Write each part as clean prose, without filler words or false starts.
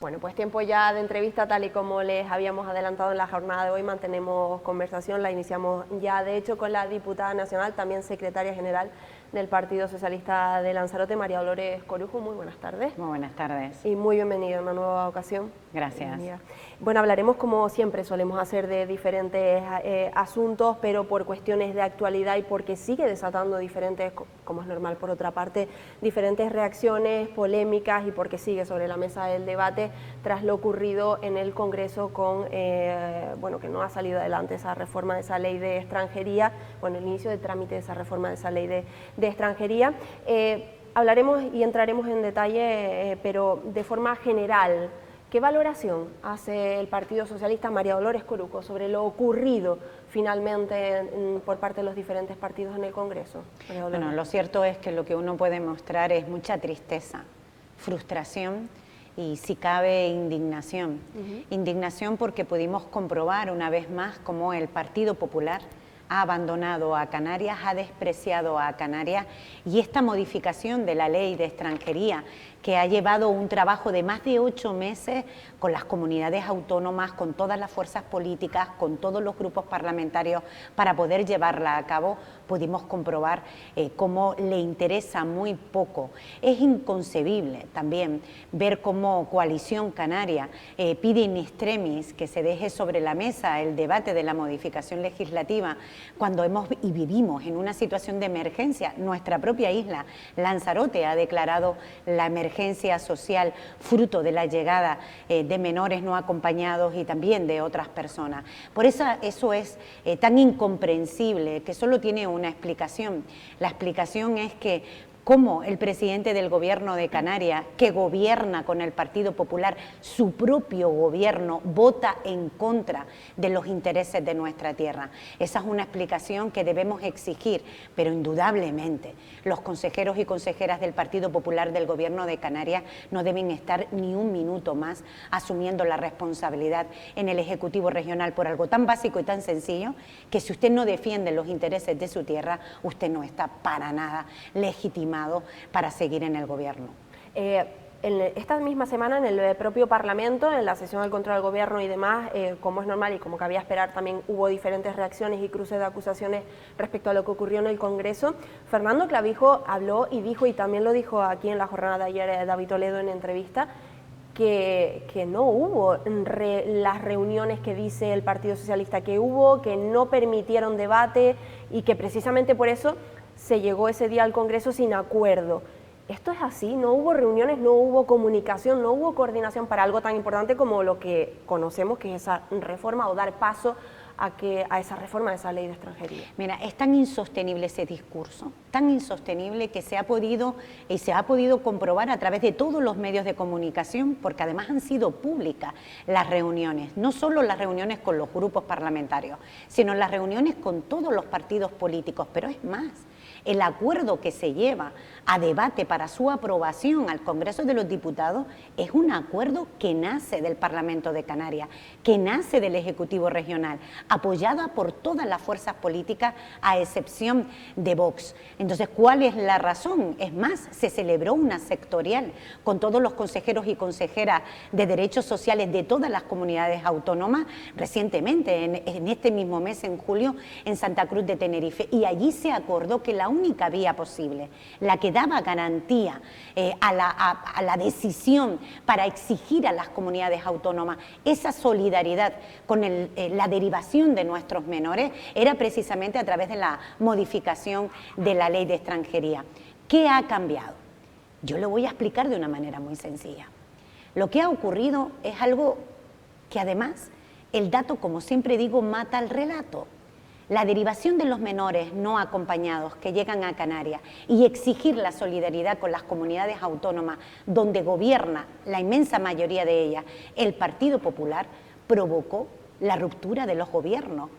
Bueno, pues tiempo ya de entrevista, tal y como les habíamos adelantado en la jornada de hoy, mantenemos conversación, la iniciamos ya de hecho con la diputada nacional, también secretaria general del Partido Socialista de Lanzarote, María Dolores Corujo. Muy buenas tardes. Muy buenas tardes. Y muy bienvenida en una nueva ocasión. Gracias. Bienvenida. Bueno, hablaremos como siempre solemos hacer de diferentes asuntos, pero por cuestiones de actualidad y porque sigue desatando diferentes, como es normal por otra parte, diferentes reacciones, polémicas y porque sigue sobre la mesa del debate tras lo ocurrido en el Congreso con, bueno, que no ha salido adelante esa reforma de esa ley de extranjería, bueno, el inicio de trámite de esa reforma de esa ley de extranjería. Hablaremos y entraremos en detalle, pero de forma general, ¿qué valoración hace el Partido Socialista, María Dolores Corujo, sobre lo ocurrido finalmente por parte de los diferentes partidos en el Congreso? Bueno, lo cierto es que lo que uno puede mostrar es mucha tristeza, frustración y, si cabe, indignación. Indignación porque pudimos comprobar una vez más cómo el Partido Popular ha abandonado a Canarias, ha despreciado a Canarias, y esta modificación de la ley de extranjería, que ha llevado un trabajo de más de 8 meses con las comunidades autónomas, con todas las fuerzas políticas, con todos los grupos parlamentarios para poder llevarla a cabo, pudimos comprobar cómo le interesa muy poco. Es inconcebible también ver cómo Coalición Canaria pide in extremis que se deje sobre la mesa el debate de la modificación legislativa cuando hemos y vivimos en una situación de emergencia. Nuestra propia isla, Lanzarote, ha declarado la emergencia social fruto de la llegada de menores no acompañados y también de otras personas. Por eso es tan incomprensible que solo tiene una explicación. La explicación es que cómo el presidente del Gobierno de Canarias, que gobierna con el Partido Popular, su propio gobierno, vota en contra de los intereses de nuestra tierra. Esa es una explicación que debemos exigir, pero indudablemente los consejeros y consejeras del Partido Popular del Gobierno de Canarias no deben estar ni un minuto más asumiendo la responsabilidad en el Ejecutivo Regional por algo tan básico y tan sencillo, que si usted no defiende los intereses de su tierra, usted no está para nada legitimado para seguir en el gobierno. Esta misma semana en el propio Parlamento, en la sesión del control del gobierno y demás, como es normal y como cabía esperar, también hubo diferentes reacciones y cruces de acusaciones respecto a lo que ocurrió en el Congreso. Fernando Clavijo habló y dijo, y también lo dijo aquí en la jornada de ayer David Toledo en entrevista, que no hubo las reuniones que dice el Partido Socialista que hubo, que no permitieron debate y que precisamente por eso se llegó ese día al Congreso sin acuerdo. ¿Esto es así? ¿No hubo reuniones, no hubo comunicación, no hubo coordinación para algo tan importante como lo que conocemos que es esa reforma o dar paso a esa reforma de esa ley de extranjería? Mira, es tan insostenible ese discurso, tan insostenible que se ha podido comprobar a través de todos los medios de comunicación, porque además han sido públicas las reuniones, no solo las reuniones con los grupos parlamentarios, sino las reuniones con todos los partidos políticos, pero es más, el acuerdo que se lleva a debate para su aprobación al Congreso de los Diputados es un acuerdo que nace del Parlamento de Canarias, que nace del Ejecutivo Regional, apoyada por todas las fuerzas políticas a excepción de Vox. Entonces, ¿cuál es la razón? Es más, se celebró una sectorial con todos los consejeros y consejeras de derechos sociales de todas las comunidades autónomas recientemente, en este mismo mes, en julio, en Santa Cruz de Tenerife, y allí se acordó que la única vía posible, la que daba garantía a la decisión para exigir a las comunidades autónomas esa solidaridad con la derivación de nuestros menores, era precisamente a través de la modificación de la ley de extranjería. ¿Qué ha cambiado? Yo lo voy a explicar de una manera muy sencilla. Lo que ha ocurrido es algo que además el dato, como siempre digo, mata al relato. La derivación de los menores no acompañados que llegan a Canarias y exigir la solidaridad con las comunidades autónomas donde gobierna la inmensa mayoría de ellas el Partido Popular provocó la ruptura de los gobiernos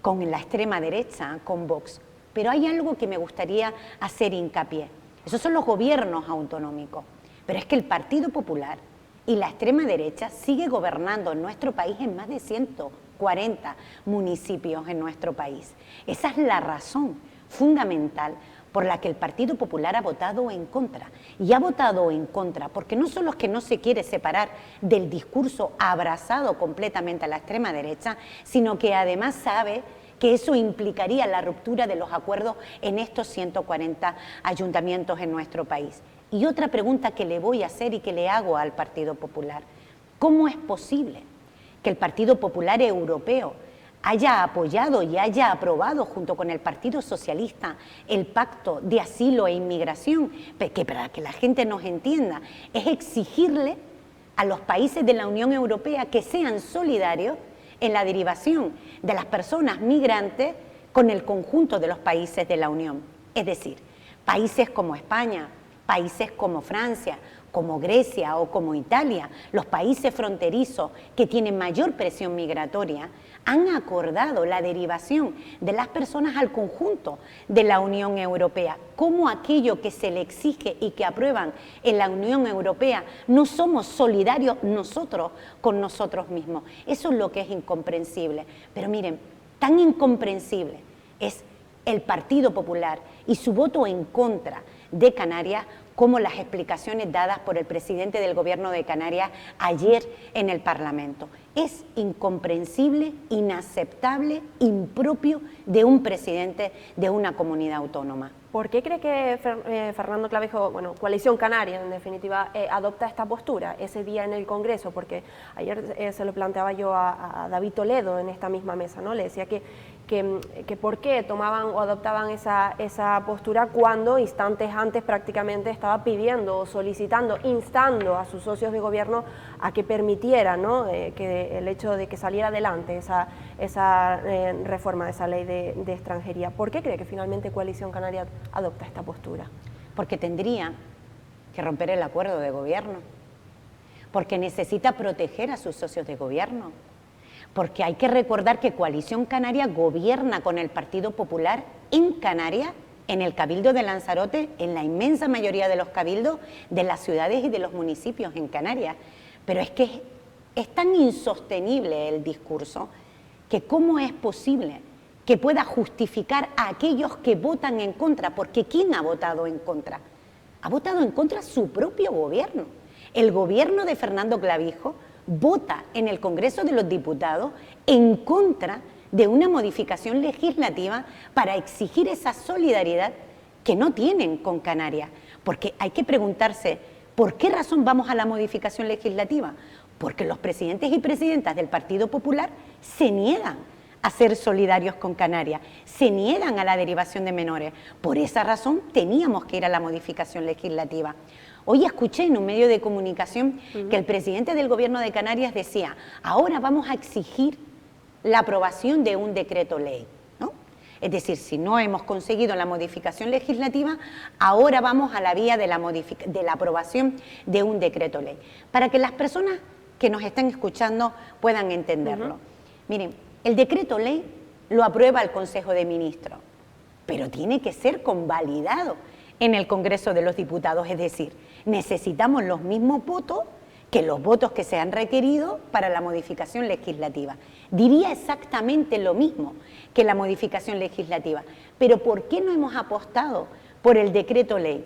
con la extrema derecha, con Vox. Pero hay algo que me gustaría hacer hincapié. Esos son los gobiernos autonómicos. Pero es que el Partido Popular y la extrema derecha sigue gobernando en nuestro país en más de 140 municipios en nuestro país. Esa es la razón fundamental por la que el Partido Popular ha votado en contra. Y ha votado en contra porque no solo es que no se quiere separar del discurso abrazado completamente a la extrema derecha, sino que además sabe que eso implicaría la ruptura de los acuerdos en estos 140 ayuntamientos en nuestro país. Y otra pregunta que le voy a hacer y que le hago al Partido Popular: ¿cómo es posible que el Partido Popular Europeo haya apoyado y haya aprobado junto con el Partido Socialista el Pacto de Asilo e Inmigración? Que, para que la gente nos entienda, es exigirle a los países de la Unión Europea que sean solidarios en la derivación de las personas migrantes con el conjunto de los países de la Unión. Es decir, países como España, países como Francia, como Grecia o como Italia, los países fronterizos que tienen mayor presión migratoria, han acordado la derivación de las personas al conjunto de la Unión Europea. ¿Cómo aquello que se le exige y que aprueban en la Unión Europea no somos solidarios nosotros con nosotros mismos? Eso es lo que es incomprensible. Pero miren, tan incomprensible es el Partido Popular y su voto en contra de Canarias como las explicaciones dadas por el presidente del Gobierno de Canarias ayer en el Parlamento. Es incomprensible, inaceptable, impropio de un presidente de una comunidad autónoma. ¿Por qué cree que Fernando Clavijo, bueno, Coalición Canaria en definitiva, adopta esta postura ese día en el Congreso? Porque ayer se lo planteaba yo a David Toledo en esta misma mesa, ¿no? Le decía que por qué tomaban o adoptaban esa postura cuando instantes antes prácticamente estaba pidiendo, solicitando, instando a sus socios de gobierno a que permitieran, ¿no? Que el hecho de que saliera adelante esa reforma de esa ley de extranjería. ¿Por qué cree que finalmente Coalición Canaria adopta esta postura? Porque tendría que romper el acuerdo de gobierno, porque necesita proteger a sus socios de gobierno, porque hay que recordar que Coalición Canaria gobierna con el Partido Popular en Canarias, en el Cabildo de Lanzarote, en la inmensa mayoría de los cabildos de las ciudades y de los municipios en Canarias. Pero es que es tan insostenible el discurso que cómo es posible que pueda justificar a aquellos que votan en contra, porque ¿quién ha votado en contra? Ha votado en contra su propio gobierno. El gobierno de Fernando Clavijo vota en el Congreso de los Diputados en contra de una modificación legislativa para exigir esa solidaridad que no tienen con Canarias. Porque hay que preguntarse, ¿por qué razón vamos a la modificación legislativa? Porque los presidentes y presidentas del Partido Popular se niegan a ser solidarios con Canarias, se niegan a la derivación de menores. Por esa razón teníamos que ir a la modificación legislativa. Hoy escuché en un medio de comunicación que el presidente del Gobierno de Canarias decía: ahora vamos a exigir la aprobación de un decreto ley, ¿no? Es decir, si no hemos conseguido la modificación legislativa, ahora vamos a la vía de la aprobación de un decreto ley. Para que las personas que nos están escuchando puedan entenderlo. Miren, el decreto ley lo aprueba el Consejo de Ministros, pero tiene que ser convalidado en el Congreso de los Diputados, es decir, necesitamos los mismos votos que los votos que se han requerido para la modificación legislativa. Diría exactamente lo mismo que la modificación legislativa, pero ¿por qué no hemos apostado por el decreto ley?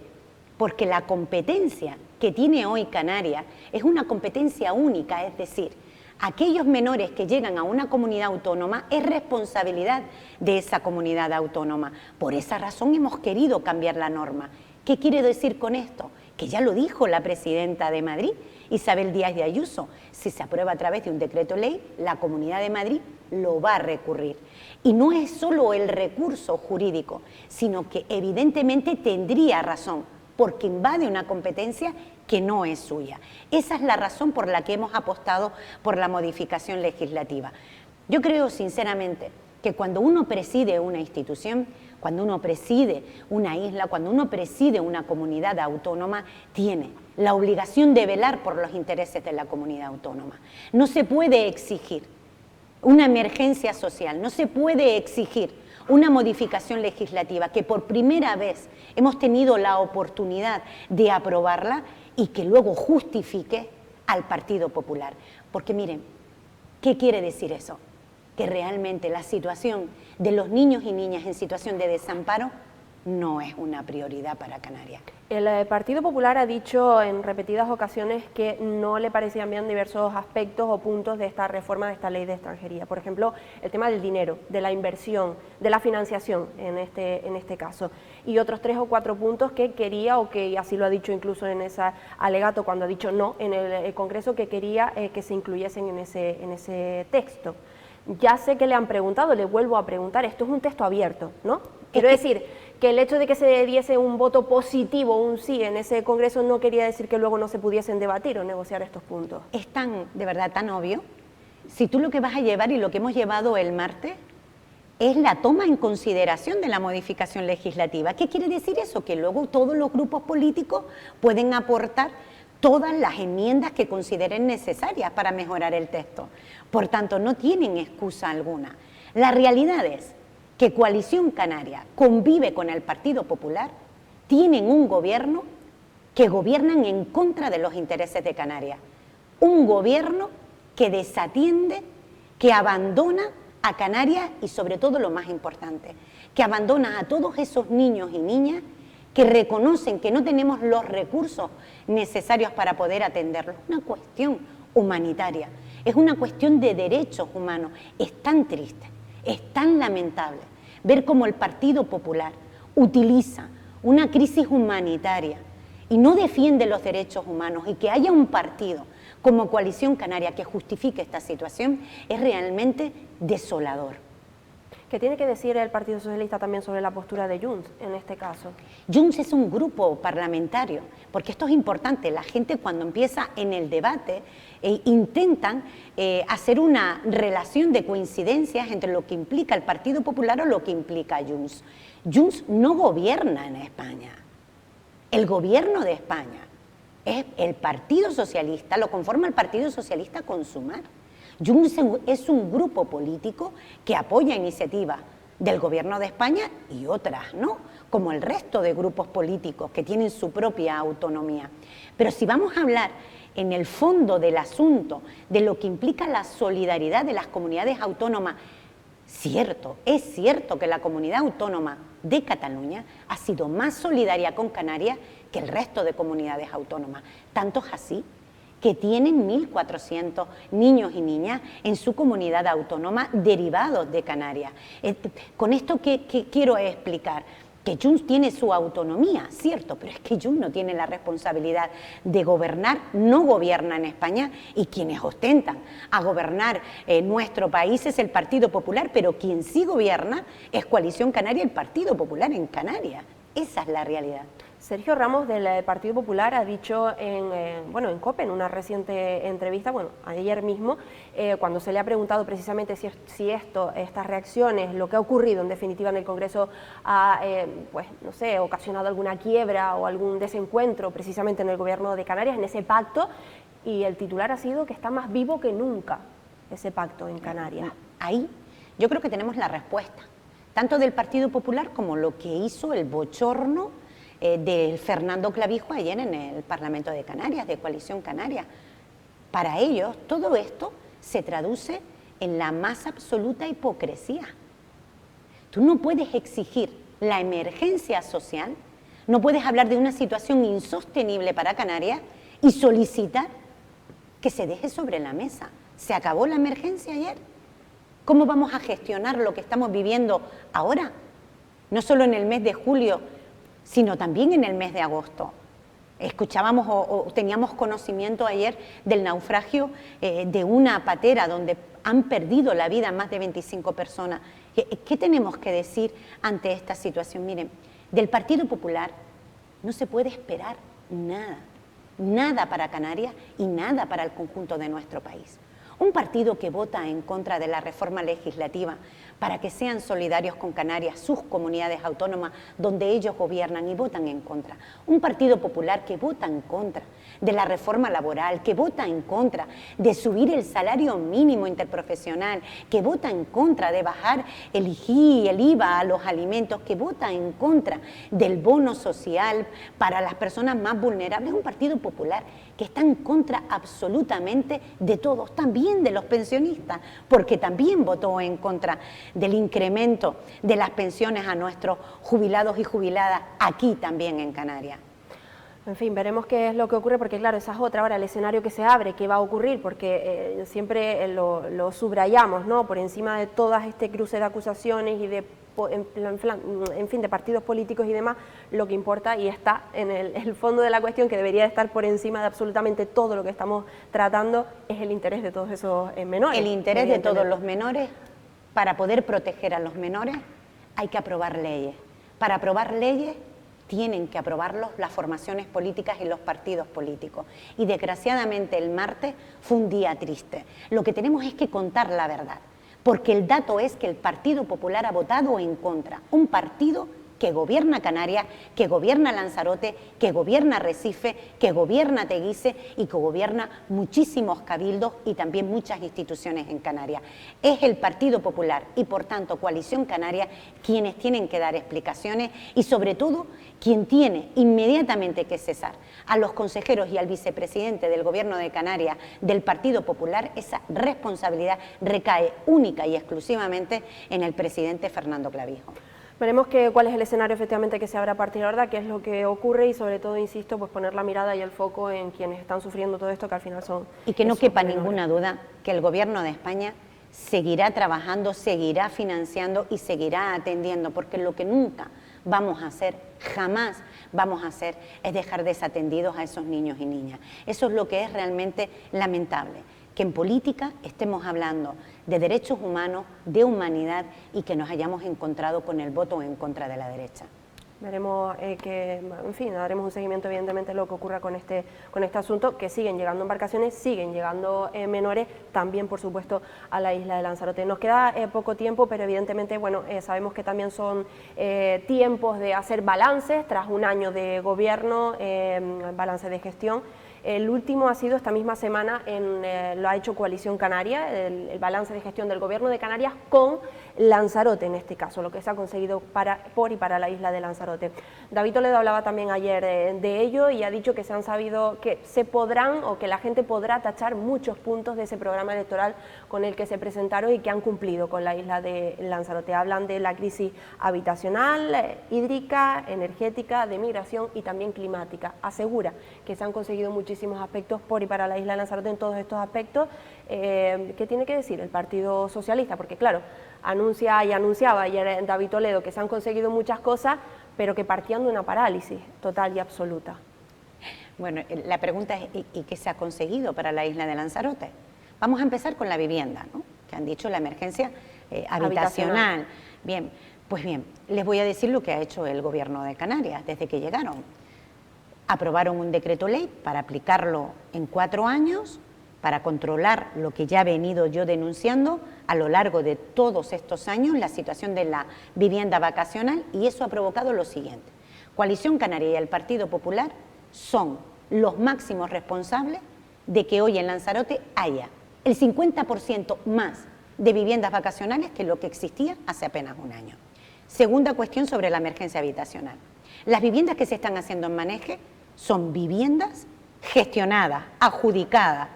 Porque la competencia que tiene hoy Canarias es una competencia única, es decir, aquellos menores que llegan a una comunidad autónoma es responsabilidad de esa comunidad autónoma. Por esa razón hemos querido cambiar la norma. ¿Qué quiere decir con esto? Que ya lo dijo la presidenta de Madrid, Isabel Díaz de Ayuso: si se aprueba a través de un decreto ley, la Comunidad de Madrid lo va a recurrir. Y no es solo el recurso jurídico, sino que evidentemente tendría razón, porque invade una competencia que no es suya. Esa es la razón por la que hemos apostado por la modificación legislativa. Yo creo sinceramente que cuando uno preside una institución, cuando uno preside una isla, cuando uno preside una comunidad autónoma, tiene la obligación de velar por los intereses de la comunidad autónoma. No se puede exigir una emergencia social, no se puede exigir una modificación legislativa que por primera vez hemos tenido la oportunidad de aprobarla y que luego justifique al Partido Popular. Porque miren, ¿qué quiere decir eso? Que realmente la situación de los niños y niñas en situación de desamparo no es una prioridad para Canarias. El Partido Popular ha dicho en repetidas ocasiones que no le parecían bien diversos aspectos o puntos de esta reforma de esta ley de extranjería. Por ejemplo, el tema del dinero, de la inversión, de la financiación en este caso. Y otros 3 o 4 puntos que quería, o que así lo ha dicho incluso en ese alegato cuando ha dicho no en el Congreso, que quería que se incluyesen en ese texto. Ya sé que le han preguntado, le vuelvo a preguntar, esto es un texto abierto, ¿no? Quiero decir que el hecho de que se diese un voto positivo, un sí en ese Congreso, no quería decir que luego no se pudiesen debatir o negociar estos puntos. Es de verdad, tan obvio. Si tú lo que vas a llevar y lo que hemos llevado el martes es la toma en consideración de la modificación legislativa. ¿Qué quiere decir eso? Que luego todos los grupos políticos pueden aportar todas las enmiendas que consideren necesarias para mejorar el texto. Por tanto, no tienen excusa alguna. La realidad es que Coalición Canaria convive con el Partido Popular, tienen un gobierno que gobiernan en contra de los intereses de Canarias. Un gobierno que desatiende, que abandona a Canarias y, sobre todo, lo más importante, que abandona a todos esos niños y niñas que reconocen que no tenemos los recursos necesarios para poder atenderlos. Es una cuestión humanitaria, es una cuestión de derechos humanos. Es tan triste, es tan lamentable ver cómo el Partido Popular utiliza una crisis humanitaria y no defiende los derechos humanos, y que haya un partido como Coalición Canaria que justifique esta situación es realmente desolador. ¿Qué tiene que decir el Partido Socialista también sobre la postura de Junts en este caso? Junts es un grupo parlamentario, porque esto es importante. La gente, cuando empieza en el debate, intentan hacer una relación de coincidencias entre lo que implica el Partido Popular o lo que implica Junts. Junts no gobierna en España. El gobierno de España es el Partido Socialista, lo conforma el Partido Socialista con Sumar. Junts es un grupo político que apoya iniciativas del Gobierno de España y otras no, como el resto de grupos políticos que tienen su propia autonomía. Pero si vamos a hablar en el fondo del asunto, de lo que implica la solidaridad de las comunidades autónomas, es cierto que la comunidad autónoma de Cataluña ha sido más solidaria con Canarias que el resto de comunidades autónomas. Tanto es así que tienen 1.400 niños y niñas en su comunidad autónoma derivados de Canarias. Con esto que quiero explicar, que Junts tiene su autonomía, cierto, pero es que Junts no tiene la responsabilidad de gobernar, no gobierna en España, y quienes ostentan a gobernar nuestro país es el Partido Popular, pero quien sí gobierna es Coalición Canaria, el Partido Popular en Canarias. Esa es la realidad. Sergio Ramos del Partido Popular ha dicho en COPE, en una reciente entrevista, ayer mismo, cuando se le ha preguntado precisamente si estas reacciones, lo que ha ocurrido en definitiva en el Congreso ha, ocasionado alguna quiebra o algún desencuentro precisamente en el Gobierno de Canarias, en ese pacto, y el titular ha sido que está más vivo que nunca ese pacto en Canarias. Ahí yo creo que tenemos la respuesta, tanto del Partido Popular como lo que hizo el bochorno de Fernando Clavijo ayer en el Parlamento de Canarias, de Coalición Canaria. Para ellos, todo esto se traduce en la más absoluta hipocresía. Tú no puedes exigir la emergencia social, no puedes hablar de una situación insostenible para Canarias y solicitar que se deje sobre la mesa. ¿Se acabó la emergencia ayer? ¿Cómo vamos a gestionar lo que estamos viviendo ahora? No solo en el mes de julio, sino también en el mes de agosto. Escuchábamos o teníamos conocimiento ayer del naufragio de una patera donde han perdido la vida más de 25 personas. ¿Qué tenemos que decir ante esta situación? Miren, del Partido Popular no se puede esperar nada, nada para Canarias y nada para el conjunto de nuestro país. Un partido que vota en contra de la reforma legislativa para que sean solidarios con Canarias, sus comunidades autónomas, donde ellos gobiernan, y votan en contra. Un Partido Popular que vota en contra de la reforma laboral, que vota en contra de subir el salario mínimo interprofesional, que vota en contra de bajar el IGI y el IVA a los alimentos, que vota en contra del bono social para las personas más vulnerables. Un Partido Popular que está en contra absolutamente de todos, también de los pensionistas, porque también votó en contra del incremento de las pensiones a nuestros jubilados y jubiladas aquí también en Canarias. En fin, veremos qué es lo que ocurre, porque claro, esa es otra, ahora el escenario que se abre, qué va a ocurrir, porque siempre lo subrayamos, ¿no? Por encima de todas este cruce de acusaciones y de, en fin, de partidos políticos y demás, lo que importa y está en el fondo de la cuestión, que debería estar por encima de absolutamente todo lo que estamos tratando, es el interés de todos esos menores. El interés de todos los menores. Para poder proteger a los menores hay que aprobar leyes. Para aprobar leyes tienen que aprobarlos las formaciones políticas y los partidos políticos. Y desgraciadamente el martes fue un día triste. Lo que tenemos es que contar la verdad, porque el dato es que el Partido Popular ha votado en contra. Un partido que gobierna Canarias, que gobierna Lanzarote, que gobierna Recife, que gobierna Teguise y que gobierna muchísimos cabildos y también muchas instituciones en Canarias. Es el Partido Popular y, por tanto, Coalición Canaria quienes tienen que dar explicaciones y, sobre todo, quien tiene inmediatamente que cesar a los consejeros y al vicepresidente del Gobierno de Canarias del Partido Popular. Esa responsabilidad recae única y exclusivamente en el presidente Fernando Clavijo. Veremos cuál es el escenario efectivamente que se abre a partir de ahora, qué es lo que ocurre y sobre todo, insisto, pues poner la mirada y el foco en quienes están sufriendo todo esto, que al final son... Y que no quepa ninguna duda que el Gobierno de España seguirá trabajando, seguirá financiando y seguirá atendiendo, porque lo que nunca vamos a hacer, jamás vamos a hacer, es dejar desatendidos a esos niños y niñas. Eso es lo que es realmente lamentable, que en política estemos hablando de derechos humanos, de humanidad y que nos hayamos encontrado con el voto en contra de la derecha. Veremos en fin, daremos un seguimiento evidentemente a lo que ocurra con este asunto, que siguen llegando embarcaciones, siguen llegando menores, también por supuesto a la isla de Lanzarote. Nos queda poco tiempo, pero evidentemente, bueno, sabemos que también son tiempos de hacer balances tras un año de gobierno, balance de gestión. El último ha sido esta misma semana, lo ha hecho Coalición Canaria, el balance de gestión del Gobierno de Canarias con Lanzarote en este caso, lo que se ha conseguido por y para la isla de Lanzarote. David Toledo hablaba también ayer de ello y ha dicho que se han sabido que se podrán o que la gente podrá tachar muchos puntos de ese programa electoral con el que se presentaron y que han cumplido con la isla de Lanzarote. Hablan de la crisis habitacional, hídrica, energética, de migración y también climática. Asegura que se han conseguido muchísimos aspectos por y para la isla de Lanzarote en todos estos aspectos. ¿Qué tiene que decir el Partido Socialista? Porque claro, anunciaba ayer David Toledo que se han conseguido muchas cosas, pero que partían de una parálisis total y absoluta. Bueno, la pregunta es ¿y qué se ha conseguido para la isla de Lanzarote? Vamos a empezar con la vivienda, ¿no? Que han dicho la emergencia habitacional. Bien, pues bien, les voy a decir lo que ha hecho el Gobierno de Canarias desde que llegaron. Aprobaron un decreto ley para aplicarlo en 4 años, para controlar lo que ya he venido yo denunciando a lo largo de todos estos años, la situación de la vivienda vacacional, y eso ha provocado lo siguiente. Coalición Canaria y el Partido Popular son los máximos responsables de que hoy en Lanzarote haya el 50% más de viviendas vacacionales que lo que existía hace apenas un año. Segunda cuestión sobre la emergencia habitacional. Las viviendas que se están haciendo en Maneje son viviendas gestionadas, adjudicadas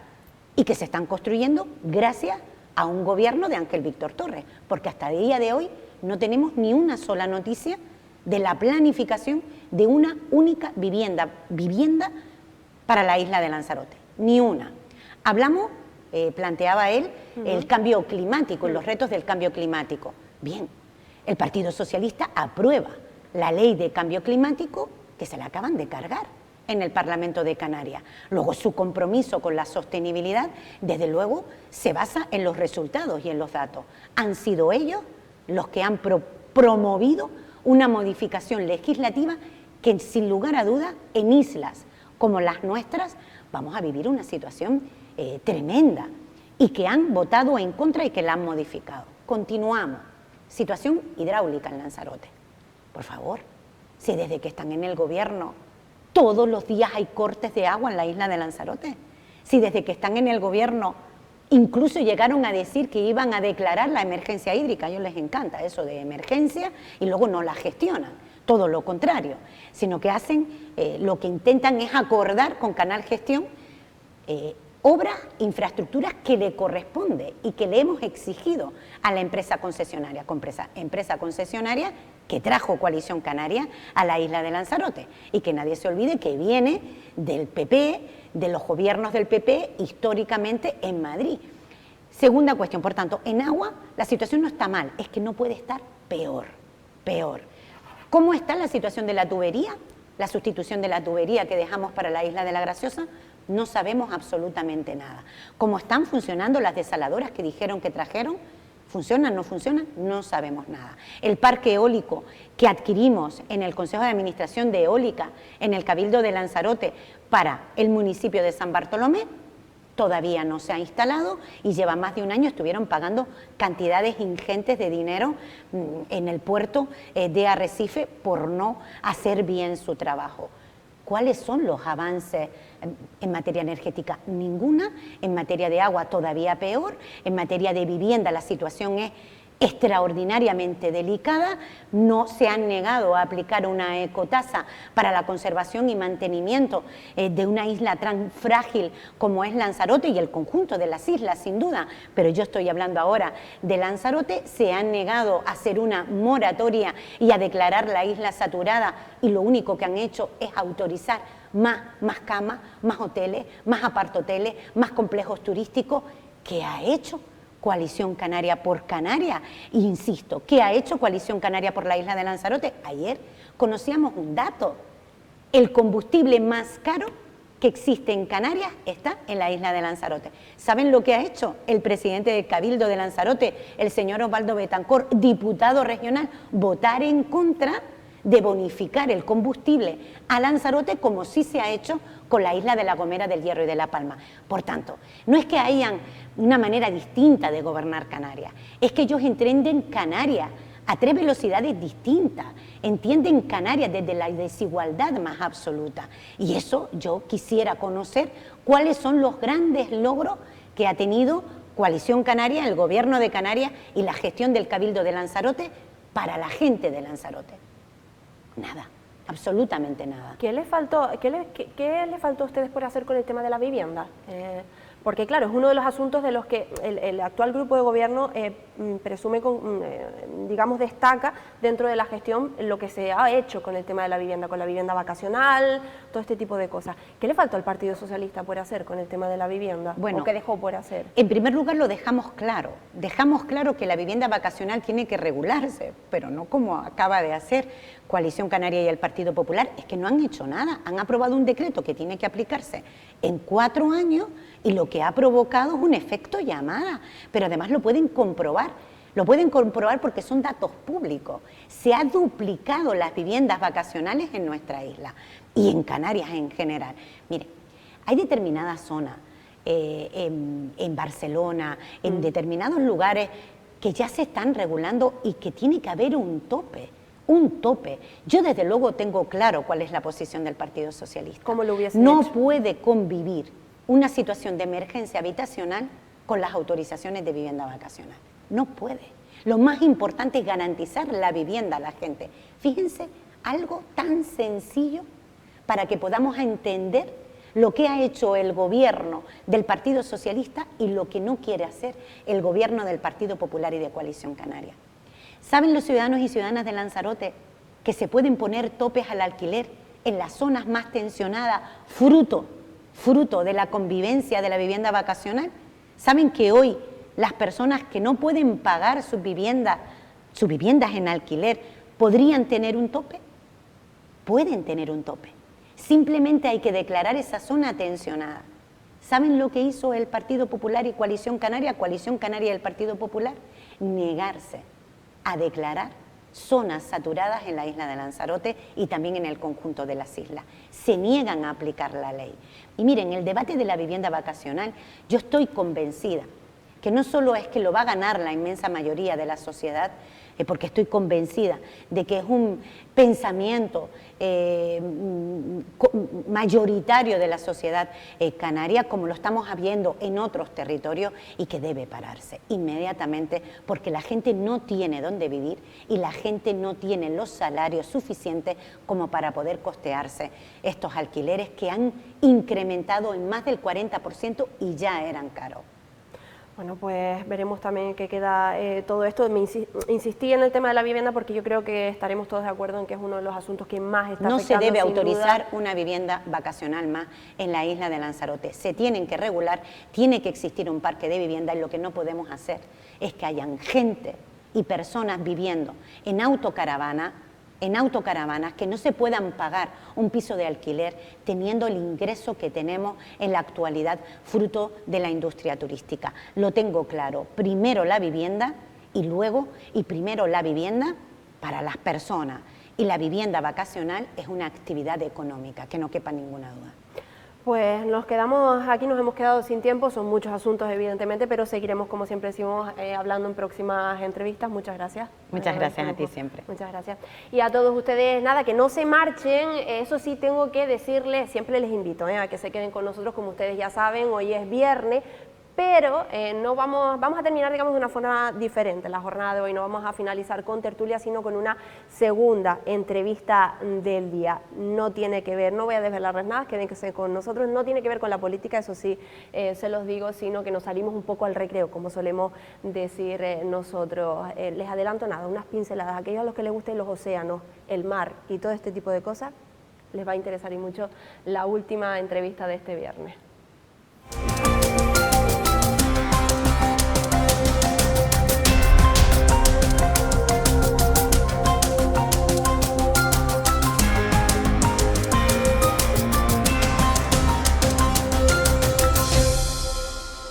y que se están construyendo gracias a un gobierno de Ángel Víctor Torres, porque hasta el día de hoy no tenemos ni una sola noticia de la planificación de una única vivienda para la isla de Lanzarote, ni una. Hablamos, planteaba él, el cambio climático, los retos del cambio climático. Bien, el Partido Socialista aprueba la ley de cambio climático que se la acaban de cargar en el Parlamento de Canarias. Luego su compromiso con la sostenibilidad, desde luego, se basa en los resultados y en los datos. Han sido ellos los que han promovido una modificación legislativa que, sin lugar a dudas, en islas como las nuestras vamos a vivir una situación tremenda y que han votado en contra y que la han modificado. Continuamos. Situación hidráulica en Lanzarote. Por favor, si desde que están en el gobierno todos los días hay cortes de agua en la isla de Lanzarote, si desde que están en el gobierno incluso llegaron a decir que iban a declarar la emergencia hídrica, a ellos les encanta eso de emergencia y luego no la gestionan, todo lo contrario, sino que hacen, lo que intentan es acordar con Canal Gestión obras, infraestructuras que le corresponde y que le hemos exigido a la empresa concesionaria, empresa concesionaria que trajo Coalición Canaria a la isla de Lanzarote, y que nadie se olvide que viene del PP, de los gobiernos del PP históricamente en Madrid. Segunda cuestión, por tanto, en agua la situación no está mal, es que no puede estar peor. ¿Cómo está la situación de la tubería? La sustitución de la tubería que dejamos para la isla de la Graciosa, no sabemos absolutamente nada. ¿Cómo están funcionando las desaladoras que dijeron que trajeron? ¿Funcionan, no funcionan? No sabemos nada. El parque eólico que adquirimos en el Consejo de Administración de Eólica, en el Cabildo de Lanzarote, para el municipio de San Bartolomé, todavía no se ha instalado y lleva más de un año. Estuvieron pagando cantidades ingentes de dinero en el puerto de Arrecife por no hacer bien su trabajo. ¿Cuáles son los avances en materia energética? Ninguna. En materia de agua todavía peor. En materia de vivienda la situación es extraordinariamente delicada. No se han negado a aplicar una ecotasa para la conservación y mantenimiento de una isla tan frágil como es Lanzarote y el conjunto de las islas, sin duda, pero yo estoy hablando ahora de Lanzarote. Se han negado a hacer una moratoria y a declarar la isla saturada, y lo único que han hecho es autorizar más camas, más hoteles, más apartoteles, más complejos turísticos. ¿Qué ha hecho Coalición Canaria por Canarias? Insisto, ¿qué ha hecho Coalición Canaria por la isla de Lanzarote? Ayer conocíamos un dato: el combustible más caro que existe en Canarias está en la isla de Lanzarote. ¿Saben lo que ha hecho el presidente del Cabildo de Lanzarote, el señor Osvaldo Betancor, diputado regional? Votar en contra de bonificar el combustible a Lanzarote, como sí se ha hecho con la isla de La Gomera, del Hierro y de La Palma. Por tanto, no es que hayan una manera distinta de gobernar Canarias, es que ellos entienden Canarias a 3 velocidades distintas, entienden Canarias desde la desigualdad más absoluta. Y eso yo quisiera conocer cuáles son los grandes logros que ha tenido Coalición Canaria, el gobierno de Canarias y la gestión del Cabildo de Lanzarote para la gente de Lanzarote. Nada, absolutamente nada. ¿Qué les faltó a ustedes por hacer con el tema de la vivienda? Porque claro, es uno de los asuntos de los que el actual grupo de gobierno presume, digamos, destaca dentro de la gestión lo que se ha hecho con el tema de la vivienda, con la vivienda vacacional, todo este tipo de cosas. ¿Qué le faltó al Partido Socialista por hacer con el tema de la vivienda? Bueno, ¿o qué dejó por hacer? En primer lugar lo dejamos claro que la vivienda vacacional tiene que regularse, pero no como acaba de hacer Coalición Canaria y el Partido Popular. Es que no han hecho nada, han aprobado un decreto que tiene que aplicarse en 4 años y lo que ha provocado es un efecto llamada, pero además lo pueden comprobar porque son datos públicos. Se ha duplicado las viviendas vacacionales en nuestra isla y en Canarias en general. Mire, hay determinadas zonas en Barcelona, en determinados lugares que ya se están regulando y que tiene que haber un tope. Yo desde luego tengo claro cuál es la posición del Partido Socialista. ¿Cómo lo hubiese No hecho? puede convivir una situación de emergencia habitacional con las autorizaciones de vivienda vacacional. No puede. Lo más importante es garantizar la vivienda a la gente. Fíjense, algo tan sencillo para que podamos entender lo que ha hecho el gobierno del Partido Socialista y lo que no quiere hacer el gobierno del Partido Popular y de Coalición Canaria. ¿Saben los ciudadanos y ciudadanas de Lanzarote que se pueden poner topes al alquiler en las zonas más tensionadas, fruto de la convivencia de la vivienda vacacional? ¿Saben que hoy las personas que no pueden pagar sus viviendas en alquiler podrían tener un tope? Pueden tener un tope. Simplemente hay que declarar esa zona tensionada. ¿Saben lo que hizo el Partido Popular y Coalición Canaria y el Partido Popular? Negarse a declarar zonas saturadas en la isla de Lanzarote y también en el conjunto de las islas. Se niegan a aplicar la ley. Y miren, el debate de la vivienda vacacional, yo estoy convencida que no solo es que lo va a ganar la inmensa mayoría de la sociedad, porque estoy convencida de que es un pensamiento mayoritario de la sociedad canaria, como lo estamos viendo en otros territorios, y que debe pararse inmediatamente, porque la gente no tiene dónde vivir y la gente no tiene los salarios suficientes como para poder costearse estos alquileres que han incrementado en más del 40% y ya eran caros. Bueno, pues veremos también qué queda todo esto. Insistí en el tema de la vivienda porque yo creo que estaremos todos de acuerdo en que es uno de los asuntos que más está afectando. No se debe autorizar una vivienda vacacional más en la isla de Lanzarote. Se tienen que regular, tiene que existir un parque de vivienda, y lo que no podemos hacer es que hayan gente y personas viviendo en autocaravanas que no se puedan pagar un piso de alquiler teniendo el ingreso que tenemos en la actualidad fruto de la industria turística. Lo tengo claro, primero la vivienda y primero la vivienda para las personas, y la vivienda vacacional es una actividad económica, que no quepa ninguna duda. Pues nos quedamos aquí, nos hemos quedado sin tiempo, son muchos asuntos evidentemente, pero seguiremos, como siempre decimos, hablando en próximas entrevistas. Muchas gracias. Muchas gracias a ti siempre. Muchas gracias. Y a todos ustedes, nada, que no se marchen, eso sí tengo que decirles, siempre les invito a que se queden con nosotros, como ustedes ya saben, hoy es viernes, pero no vamos a terminar, digamos, de una forma diferente la jornada de hoy. No vamos a finalizar con tertulia, sino con una segunda entrevista del día. No tiene que ver, no voy a desvelarles nada, quédense con nosotros, no tiene que ver con la política, eso sí, se los digo, sino que nos salimos un poco al recreo, como solemos decir nosotros. Les adelanto nada, unas pinceladas, aquellos a los que les gusten los océanos, el mar y todo este tipo de cosas, les va a interesar y mucho la última entrevista de este viernes.